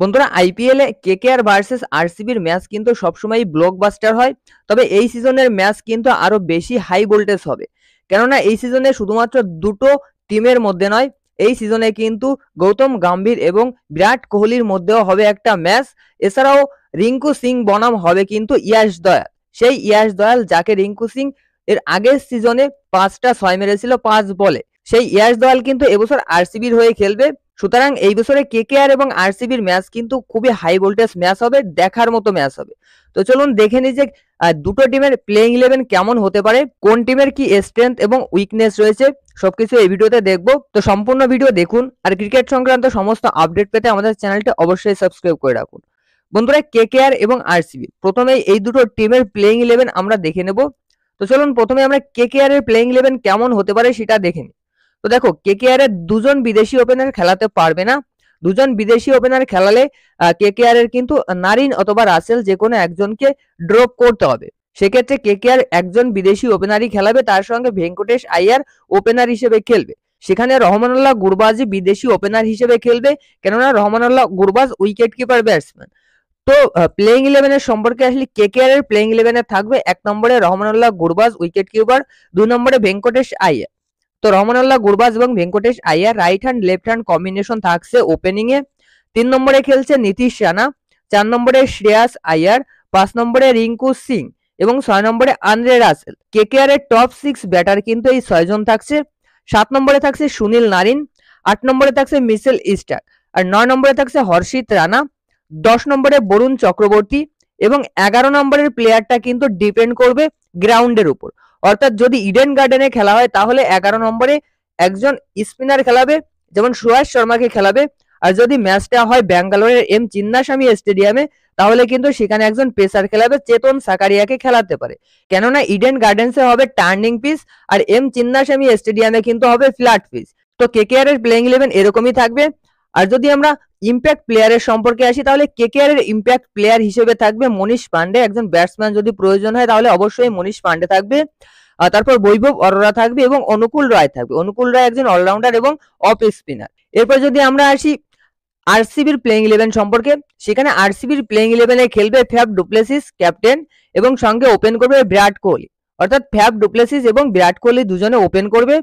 বন্ধুরা, আইপিএলে KKR versus আরসিবির match কিন্তু সবসময় ব্লকবাস্টার হয়। তবে এই সিজনের ম্যাচ কিন্তু আরো বেশি হাই ভোল্টেজ হবে, কেননা এই সিজনে শুধুমাত্র দুটো টিমের মধ্যে নয়, এই সিজনে কিন্তু গৌতম গম্ভীর এবং বিরাট কোহলির মধ্যেও হবে একটা ম্যাচ। এছাড়াও রিঙ্কু সিং বনাম হবে কিন্তু ইয়াশ দয়াল, সেই ইয়াশ দয়াল যাকে রিঙ্কু সিং এর আগের সিজনে 5টা 6 মেরেছিল 5 বলে, সেই ইয়াশ দয়াল কিন্তু এবছর আরসিবির হয়ে খেলবে। সুতরাং এই বছরে কেকেআর এবং আরসিবির ম্যাচ কিন্তু খুবই হাই ভোল্টেজ ম্যাচ হবে, দেখার মতো ম্যাচ হবে। তো চলুন দেখে নিই যে দুটো টিমের প্লেইং 11 কেমন হতে পারে, কোন টিমের কি স্ট্রেংথ এবং উইকনেস রয়েছে, সবকিছু এই ভিডিওতে দেখবো। তো সম্পূর্ণ ভিডিও দেখুন, আর ক্রিকেট সংক্রান্ত সমস্ত আপডেট পেতে আমাদের চ্যানেলটা অবশ্যই সাবস্ক্রাইব করে রাখুন। বন্ধুরা, কেকেআর এবং আরসিবি প্রথমে এই দুটো টিমের প্লেইং 11 আমরা দেখে নেব। তো চলুন প্রথমে আমরা কেকেআর এর প্লেইং 11 কেমন হতে পারে সেটা দেখে নিই। তো দেখো, কেকেআর এর দুজন বিদেশি ওপেনার খেলাতে পারবে না। দুজন বিদেশি ওপেনার খেলালে কেকেআর এর কিন্তু নারিন অথবা রাসেল যে কোনো একজনকে ড্রপ করতে হবে। সেক্ষেত্রে কেকেআর একজন বিদেশি ওপেনারই খেলাবে, তার সঙ্গে ভেঙ্কটেশ আইয়ার ওপেনার হিসেবে খেলবে। সেখানে রহমানুল্লাহ গুরবাজি বিদেশি ওপেনার হিসেবে খেলবে, কেননা Rahmanullah Gurbaz wicket keeper batsman. তো প্লেইং 11 এর সম্পর্কে আসলে কেকেআর এর প্লেইং 11 এ থাকবে 1 নম্বরে রহমানুল্লাহ গুরবাজ উইকেট কিপার, 2 নম্বরে ভেঙ্কটেশ আইয়ার। তো রহমানুল্লাহ গুরবাজ এবং Venkatesh Iyer right hand left hand combination থাকছে ওপেনিং এ। 3 নম্বরে খেলছে নীতিশ রানা, 4 নম্বরে শ্রেয়াস আইয়ার, 5 নম্বরে রিঙ্কু সিং এবং 6 নম্বরে আন্দ্রে রাসেল। কেকেআর এর টপ 6 ব্যাটার কিন্তু এই 6 জন থাকছে। 7 নম্বরে থাকছে সুনীল নারিন, 8 নম্বরে থাকছে মিচেল স্টার্ক, আর 9 নম্বরে থাকছে হর্ষিত রানা, 10 নম্বরে বরুণ চক্রবর্তী এবং 11 নম্বরের প্লেয়ারটা কিন্তু ডিপেন্ড করবে গ্রাউন্ডের উপর। অর্থাৎ যদি ইডেন গার্ডেনে খেলা হয় তাহলে 11 নম্বরে একজন স্পিনার খেলাবে, যেমন সুয়াস শর্মাকে খেলাবে। আর যদি ম্যাচটা হয় ব্যাঙ্গালোরের এম চিন্নাস্বামী স্টেডিয়ামে, তাহলে কিন্তু সেখানে একজন পেসার খেলাবে, চেতন সাকারিয়াকে খেলাতে পারে। কেননা ইডেন গার্ডেন্সে হবে টার্নিং পিচ, আর এম চিন্নাস্বামী স্টেডিয়ামে কিন্তু হবে ফ্ল্যাট পিচ। তো কেকেআর এর প্লেইং 11 এরকমই থাকবে। আর যদি আমরা ইম্প্যাক্ট প্লেয়ারের সম্পর্কে আসি, তাহলে কেকেআর এর ইম্প্যাক্ট প্লেয়ার হিসেবে থাকবে মনীষ পান্ডে। একজন ব্যাটসম্যান যদি প্রয়োজন হয় তাহলে অবশ্যই মনীষ পান্ডে থাকবে। তারপর বৈভব অরোরা থাকবে এবং অনুকূল রায় থাকবে। অনুকূল রায় একজন অলরাউন্ডার এবং অফ স্পিনার। এরপর যদি আমরা আসি আরসিবির প্লেইং 11 সম্পর্কে, সেখানে আরসিবির প্লেইং 11 এ খেলবে ফ্যাব ডুপ্লেসিস ক্যাপ্টেন এবং সঙ্গে ওপেন করবে বিরাট কোহলি। অর্থাৎ ফ্যাব ডুপ্লেসিস এবং বিরাট কোহলি দুজনে ওপেন করবে।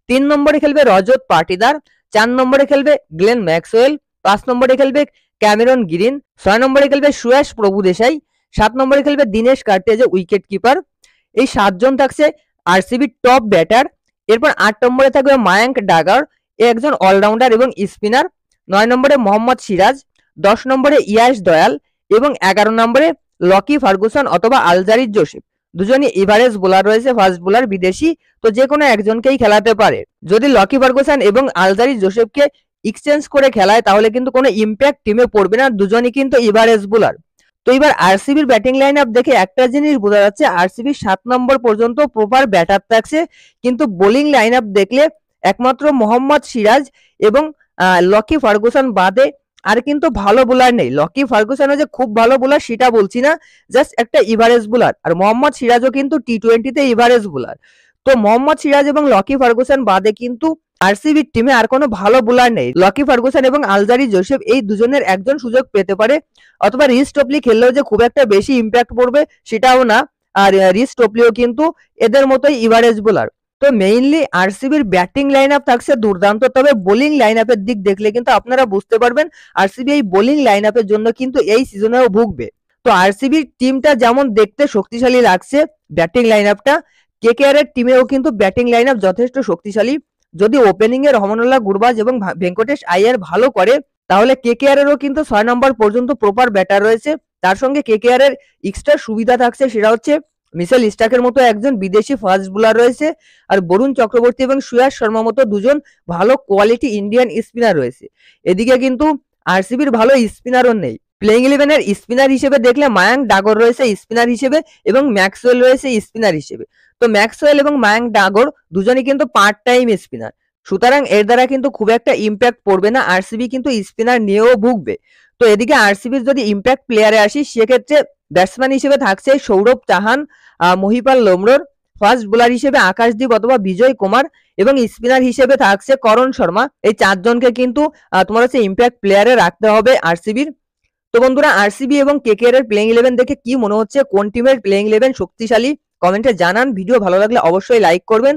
3 নম্বরে খেলবে রজত পাটিদার, 4 নম্বরে খেলবে গ্লেন ম্যাক্সওয়েল, 5 নম্বরে খেলবে ক্যামেরন গ্রিন, 6 নম্বরে খেলবে সুয়াস প্রভুদেশাই, 7 নম্বরে খেলবে দীনেশ কার্তিক উইকেট কিপার। এই 7 জন থাকছে আরসিবির টপ ব্যাটার। এরপর 8 নম্বরে থাকবে মায়াঙ্ক ডাগার, একজন অলরাউন্ডার এবং স্পিনার। 9 নম্বরে মোহাম্মদ সিরাজ, 10 নম্বরে ইয়াশ দয়াল এবং 11 নম্বরে লকি ফার্গুসন অথবা আলজারিস জোসেফ। দুজনই এভারেজ বোলার রয়েছে, ফাস্ট বোলার বিদেশি, তো যে কোনো একজনকেই খেলাতে পারে। যদি লকি ফার্গুসন এবং আলজারিস জোসেফকে এক্সচেঞ্জ করে খেলায় তাহলে কিন্তু কোনো ইম্প্যাক্ট টিমে পড়বে না, দুজনই কিন্তু এভারেজ বোলার। তো এবার আরসিবির ব্যাটিং লাইন আপ দেখে একটা জিনিস বোঝা যাচ্ছে, আরসিবির 7 নম্বর পর্যন্ত প্রপার ব্যাটার থাকছে, কিন্তু বোলিং লাইন আপ দেখলে একমাত্র মোহাম্মদ সিরাজ এবং লকি ফার্গুসন বাদে আর কিন্তু ভালো বোলার নেই। লকি ফার্গুসনও যে খুব ভালো বোলার সেটা বলছি না, জাস্ট একটা এভারেজ বোলার। আর মোহাম্মদ সিরাজও কিন্তু টি20তে এভারেজ বোলার। তো মোহাম্মদ সিরাজ এবং লকি ফার্গুসন বাদে কিন্তু আরসিবির টিমে আর কোনো ভালো বোলার নেই। লকি ফার্গুসন এবং আলজারিস জোসেফ এই দুজনের একজন সুযোগ পেতে পারে, অথবা রিস টপলি খেললেও যে খুব একটা বেশি ইম্প্যাক্ট পড়বে সেটাও না। আর রিস টপলিও কিন্তু এদের মতোই এভারেজ বোলার। তো মেইনলি আরসিবির ব্যাটিং লাইন আপ থাকছে দুর্দান্ত, তবে বোলিং লাইন আপের দিক দেখলে কিন্তু আপনারা বুঝতে পারবেন আরসিবি এই বোলিং লাইন আপের জন্য কিন্তু এই সিজনেও ভুগবে। তো আরসিবির টিমটা যেমন দেখতে শক্তিশালী লাগছে ব্যাটিং লাইন আপটা, কেকেআর এর টিমেও কিন্তু ব্যাটিং লাইন আপ যথেষ্ট শক্তিশালী। যদি ওপেনিং এ রহমানুল্লাহ গুরবাজ এবং ভেঙ্কটেশ আইয়ার ভালো করে, তাহলে কেকেআর এরও কিন্তু 6 নম্বর পর্যন্ত প্রপার ব্যাটার রয়েছে। তার সঙ্গে কেকেআর এর এক্সট্রা সুবিধা থাকছে, সেটা হচ্ছে মিচেল স্টার্কের মতো একজন বিদেশি ফাস্ট বোলার রয়েছে, আর বরুণ চক্রবর্তী এবং সুয়াস শর্মা মতো দুজন ভালো কোয়ালিটি ইন্ডিয়ান স্পিনার রয়েছে। এদিকে কিন্তু আরসিবির ভালো স্পিনারও নেই। প্লেইং 11 এর স্পিনার হিসেবে দেখলে মায়াঙ্ক ডাগর রয়েছে স্পিনার হিসেবে এবং ম্যাক্সওয়েল রয়েছে স্পিনার হিসেবে। তো ম্যাক্সওয়েল এবং মায়াঙ্ক ডাগর দুজনই কিন্তু পার্ট টাইম স্পিনার, সুতরাং এর দ্বারা কিন্তু খুব একটা ইম্প্যাক্ট পড়বে না, আরসিবি কিন্তু স্পিনার নিয়েও ভুগবে। তো এদিকে আরসিবির যদি ইম্প্যাক্ট প্লেয়ারে আসি, সেক্ষেত্রে ব্যাটসম্যান হিসেবে থাকছে সৌরভ চাহান, মহিপাল লোমরোর, ফাস্ট বোলার হিসেবে আকাশদীপ অথবা বিজয় কুমার এবং স্পিনার হিসেবে থাকছে করণ শর্মা। এই 4 জনকে কিন্তু তোমার হচ্ছে ইম্প্যাক্ট প্লেয়ারে রাখতে হবে আরসিবির। তো বন্ধুরা, আরসিবি এবং কেকেআর এর প্লেইং 11 দেখে কি মনে হচ্ছে, কোন টিমের প্লেইং 11 শক্তিশালী? কমেন্টে জানান। ভিডিও ভালো লাগলে অবশ্যই লাইক করবেন।